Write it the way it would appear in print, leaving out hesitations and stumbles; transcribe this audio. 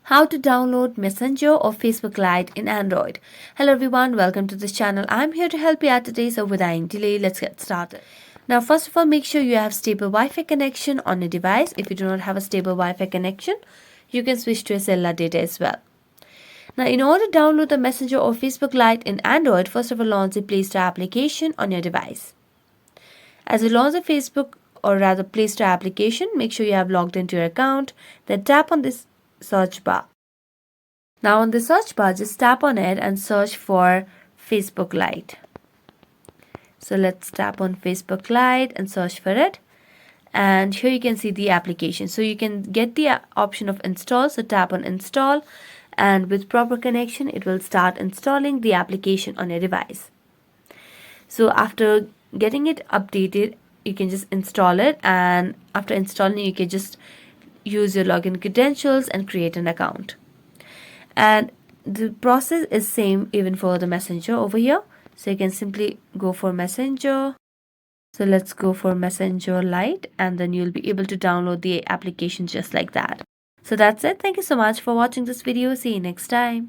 How to download Messenger or Facebook Lite in Android. Hello everyone, welcome to this channel. I'm here to help you out today, so without any delay, let's get started. Now first of all, make sure you have stable Wi-Fi connection on your device. If you do not have a stable Wi-Fi connection, you can switch to a cellular data as well. Now in order to download the Messenger or Facebook Lite in Android, first of all launch the Play Store application on your device. As you launch the Facebook or rather Play Store application, make sure you have logged into your account, then tap on this search bar. Now on the search bar, just tap on it and search for Facebook Lite. So let's tap on Facebook Lite and search for it. And here you can see the application. So you can get the option of install. So tap on install, and with proper connection, it will start installing the application on your device. So after getting it updated, you can just install it, and after installing, you can just use your login credentials and create an account. And the process is same even for the Messenger over here. So you can simply go for Messenger. So let's go for Messenger Lite, and then you'll be able to download the application just like that. So that's it. Thank you so much for watching this video. See you next time.